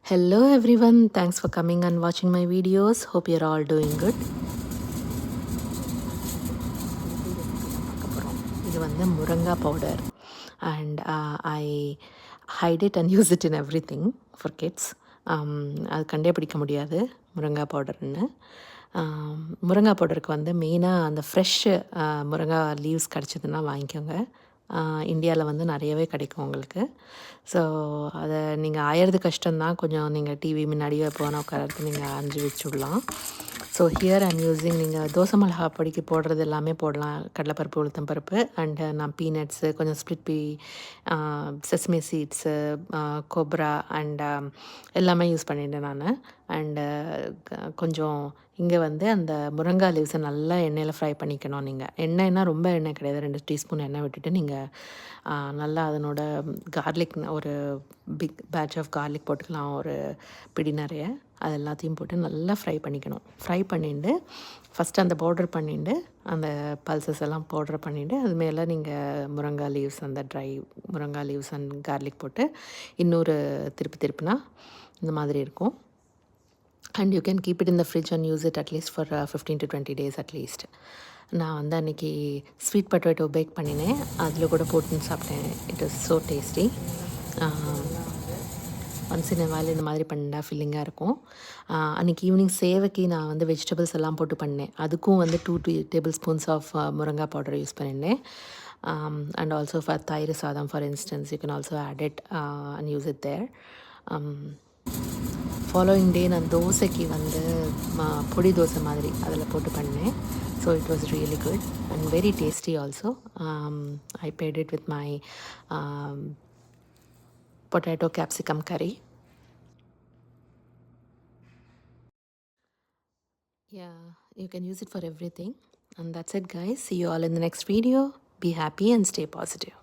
Hello everyone, thanks for coming and watching my videos. Hope you're all doing good. இது வந்து murunga powder and I hide it and use it in everything for kids. அது கண்டே பிடிக்க முடியாது முருங்கா பவுடர்னு. முருங்கா பவுடருக்கு வந்து மெயினாக அந்த ஃப்ரெஷ்ஷு முருங்கா லீவ்ஸ் கிடச்சிதுன்னா வாங்கிக்கோங்க. இந்தியாவில் வந்து நிறையவே கிடைக்கும் உங்களுக்கு. ஸோ அதை நீங்கள் ஆயிறது கஷ்டம்தான். கொஞ்சம் நீங்கள் டிவி முன்னாடியோ எப்போனா உட்காரத்து நீங்கள் அரிஞ்சு வச்சுடலாம். ஸோ ஹியர் ஐம் யூஸிங் நீங்கள் தோசை மிளகா பொடிக்கு போடுறது எல்லாமே போடலாம். கடலைப்பருப்பு, உளுத்தம் பருப்பு அண்டு நான் பீனட்ஸு, கொஞ்சம் split pea, sesame seeds, copra and எல்லாமே யூஸ் பண்ணிட்டேன் நான். அண்டு கொஞ்சம் இங்கே வந்து அந்த முருங்கா லீவ்ஸை நல்லா எண்ணெயில் ஃப்ரை பண்ணிக்கணும். நீங்கள் எண்ணெய்னா ரொம்ப எண்ணெய் கிடையாது, 2 டீஸ்பூன் எண்ணெய் விட்டுட்டு நீங்கள் நல்லா அதனோட கார்லிக் ஒரு பிக் பேட்ச் ஆஃப் கார்லிக் போட்டுக்கலாம், ஒரு பிடி நிறைய. அது எல்லாத்தையும் போட்டு நல்லா ஃப்ரை பண்ணிக்கணும். ஃப்ரை பண்ணிட்டு ஃபஸ்ட்டு அந்த பவுடர் பண்ணிட்டு அந்த பல்சஸ் எல்லாம் பவுடர் பண்ணிவிட்டு அது மேலே நீங்கள் முருங்கா லீவ்ஸ், அந்த ட்ரை முருங்கா லீவ்ஸ் அண்ட் கார்லிக் போட்டு இன்னொரு திருப்பினா இந்த மாதிரி இருக்கும். And you can keep it in the fridge and use it at least for 15 to 20 days at least. நான் வந்து அன்றைக்கி ஸ்வீட் பொட்டேட்டோ பேக் பண்ணினேன், அதில் கூட போட்டுன்னு சாப்பிட்டேன். It is so tasty. Once in வாயில் இந்த மாதிரி பண்ணால் ஃபில்லிங்காக இருக்கும். அன்றைக்கி ஈவினிங் சேவைக்கு நான் வந்து வெஜிடபிள்ஸ் எல்லாம் போட்டு பண்ணேன். அதுக்கும் வந்து 2 tablespoons of murunga powder use பண்ணியிருந்தேன். And also for thayir sadam for instance you can also add it and use it there. Following day நான் தோசைக்கு வந்து பொடி தோசை மாதிரி அதில் போட்டு பண்ணேன். So it was really good and very tasty also. I paired it with my potato capsicum curry. Yeah, you can use it for everything. And that's it guys. See you all in the next video. Be happy and stay positive.